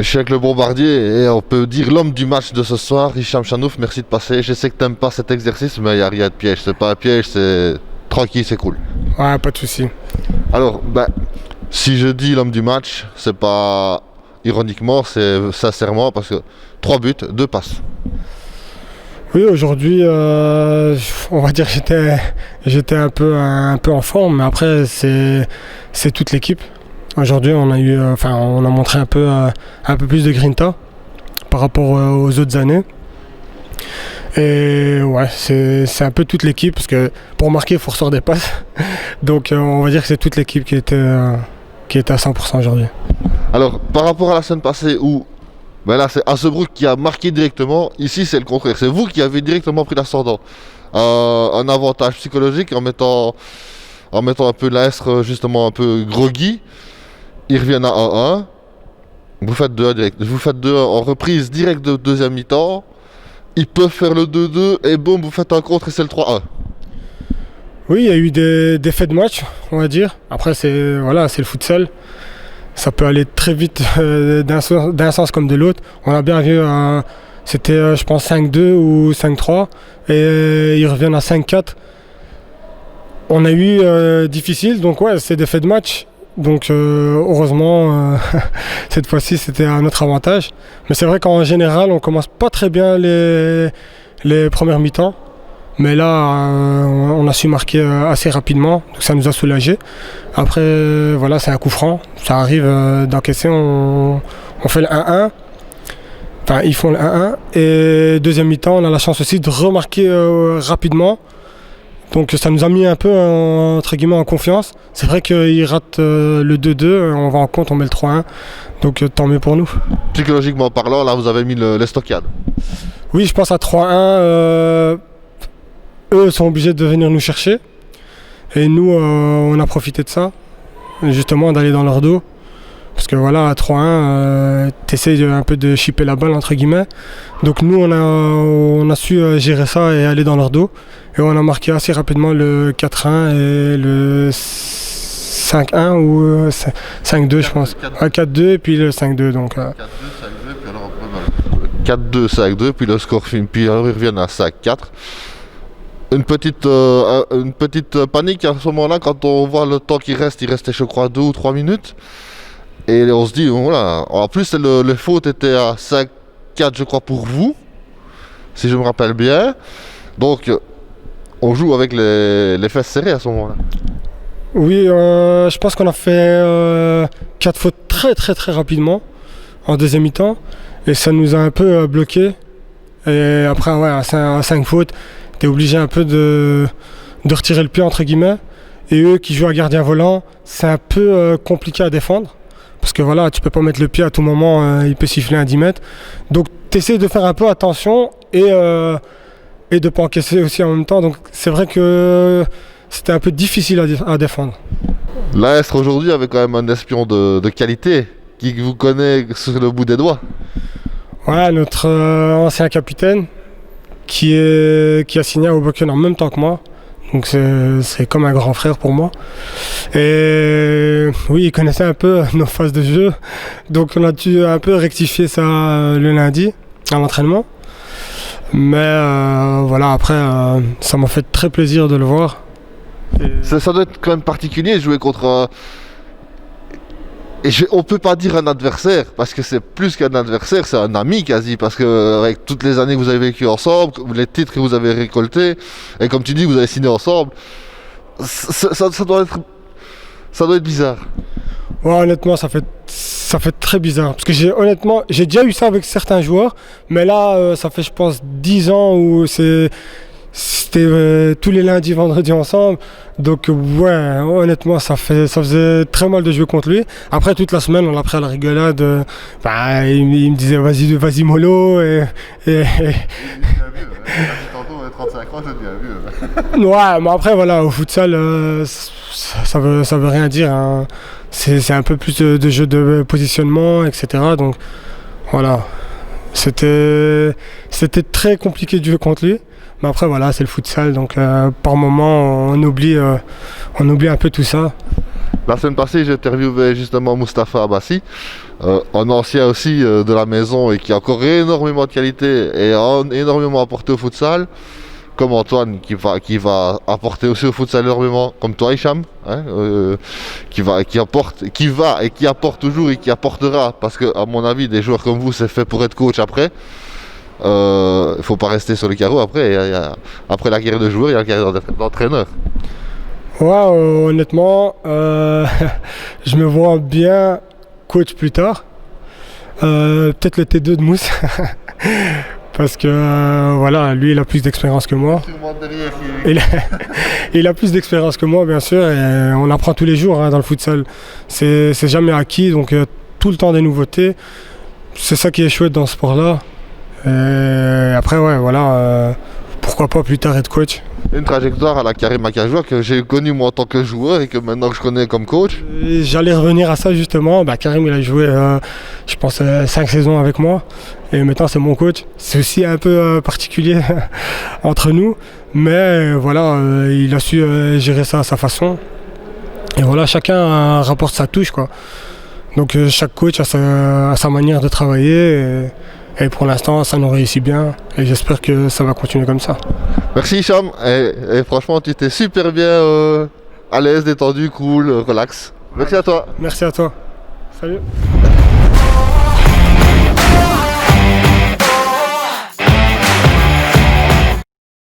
suis avec le Bombardier et on peut dire l'homme du match de ce soir, Hicham Chanouf, merci de passer. Je sais que t'aimes pas cet exercice, mais il n'y a rien de piège. C'est pas un piège, c'est tranquille, c'est cool. Ouais, pas de souci. Alors, si je dis l'homme du match, c'est pas ironiquement, c'est sincèrement parce que 3 buts, 2 passes. Oui, aujourd'hui, on va dire que j'étais un peu en forme, mais après, c'est toute l'équipe. Aujourd'hui, on a montré un peu plus de grinta par rapport aux autres années. Et ouais, c'est un peu toute l'équipe, parce que pour marquer, il faut ressortir des passes. Donc on va dire que c'est toute l'équipe qui était à 100% aujourd'hui. Alors, par rapport à la semaine passée où là, c'est Hasebrouck qui a marqué directement, ici c'est le contraire. C'est vous qui avez directement pris l'ascendant. Un avantage psychologique en mettant un peu l'Aestre justement un peu groggy. Ils reviennent à 1-1. Vous faites 2 direct. Vous faites 2 en reprise directe de deuxième mi-temps. Ils peuvent faire le 2-2 et boum, vous faites un contre et c'est le 3-1. Oui, il y a eu des faits de match, on va dire. Après, c'est le futsal. Ça peut aller très vite d'un sens comme de l'autre. On a bien vu, c'était je pense 5-2 ou 5-3 et ils reviennent à 5-4. On a eu difficile, donc ouais, c'est des faits de match. Donc heureusement, cette fois-ci, c'était à notre avantage. Mais c'est vrai qu'en général, on commence pas très bien les premières mi-temps. Mais là, on a su marquer assez rapidement, donc ça nous a soulagés. Après, voilà, c'est un coup franc. Ça arrive d'encaisser, on fait le 1-1. Enfin, ils font le 1-1. Et deuxième mi-temps, on a la chance aussi de remarquer rapidement. Donc ça nous a mis un peu entre guillemets en confiance. C'est vrai qu'ils ratent le 2-2, on va en compte, on met le 3-1. Donc tant mieux pour nous. Psychologiquement parlant, là vous avez mis l'estocade. Oui, je pense à 3-1. Eux sont obligés de venir nous chercher. Et nous, on a profité de ça. Justement d'aller dans leur dos. Parce que voilà, à 3-1, t'essayes un peu de chipper la balle entre guillemets. Donc nous, on a su gérer ça et aller dans leur dos. Et on a marqué assez rapidement le 4-1 et le 5-1 ou 5-2 je pense. 4-2 et puis le 5-2. Donc, 4-2, 5-2, puis alors 4-2, 5-2, puis le score finit, puis alors ils reviennent à 5-4. Une petite panique à ce moment-là quand on voit le temps qui reste, il restait je crois 2 ou 3 minutes. Et on se dit, voilà, en plus le faute était à 5-4 je crois pour vous, si je me rappelle bien. Donc on joue avec les fesses serrées à ce moment-là. Oui, je pense qu'on a fait 4 fautes très très très rapidement en deuxième mi-temps. Et ça nous a un peu bloqué. Et après, ouais, à 5 fautes, t'es obligé un peu de retirer le pied entre guillemets. Et eux qui jouent à gardien volant, c'est un peu compliqué à défendre. Parce que voilà, tu peux pas mettre le pied à tout moment, il peut siffler à 10 mètres. Donc tu essaies de faire un peu attention et de pas encaisser aussi en même temps. Donc c'est vrai que c'était un peu difficile à défendre. L'Aestre aujourd'hui avait quand même un espion de qualité qui vous connaît sur le bout des doigts. Ouais, notre ancien capitaine qui a signé à Hoboken en même temps que moi. Donc c'est comme un grand frère pour moi. Et oui, il connaissait un peu nos phases de jeu. Donc on a dû un peu rectifier ça le lundi à l'entraînement. Mais voilà, après, ça m'a fait très plaisir de le voir. Ça doit être quand même particulier de jouer contre on peut pas dire un adversaire, parce que c'est plus qu'un adversaire, c'est un ami quasi, parce que avec toutes les années que vous avez vécues ensemble, les titres que vous avez récoltés, et comme tu dis, vous avez signé ensemble, ça doit être bizarre. Ouais, honnêtement, ça fait très bizarre, parce que j'ai déjà eu ça avec certains joueurs, mais là, ça fait je pense 10 ans où c'était tous les lundis, vendredis ensemble. Donc ouais, honnêtement, ça faisait très mal de jouer contre lui. Après, toute la semaine, on l'a pris à la rigolade. Il me disait vas-y mollo. Et... Tantôt, 35 ans, c'est bien vu. Ouais, mais après, voilà, au futsal, ça veut rien dire. Hein. C'est un peu plus de jeu de positionnement, etc. Donc voilà, c'était très compliqué de jouer contre lui. Mais après voilà, c'est le futsal, donc par moment on oublie un peu tout ça. La semaine passée, j'ai interviewé justement Mustapha Abassi, un ancien aussi de la maison et qui a encore énormément de qualité et a énormément apporté au futsal, comme Antoine qui va apporter aussi au futsal énormément, comme toi Hicham, hein, qui apporte toujours et qui apportera, parce que à mon avis, des joueurs comme vous, c'est fait pour être coach après. Il ne faut pas rester sur le carreau après. Après la carrière de joueur, il y a la carrière d'entraîneur. Ouais, honnêtement, je me vois bien coach plus tard. Peut-être le T2 de Mousse. Parce que voilà, lui il a plus d'expérience que moi. Il a plus d'expérience que moi bien sûr et on apprend tous les jours hein, dans le futsal. C'est jamais acquis donc tout le temps des nouveautés. C'est ça qui est chouette dans ce sport-là. Et après ouais voilà, pourquoi pas plus tard être coach. Une trajectoire à la Karim Akajoua que j'ai connu moi en tant que joueur et que maintenant que je connais comme coach. J'allais revenir à ça justement. Karim il a joué je pense 5 saisons avec moi et maintenant c'est mon coach. C'est aussi un peu particulier entre nous mais voilà il a su gérer ça à sa façon et voilà chacun rapporte sa touche quoi. Donc chaque coach a sa manière de travailler et pour l'instant ça nous réussit bien et j'espère que ça va continuer comme ça. Merci Hicham et franchement tu étais super bien à l'aise, détendu, cool, relax. Merci à toi. Merci à toi. Salut.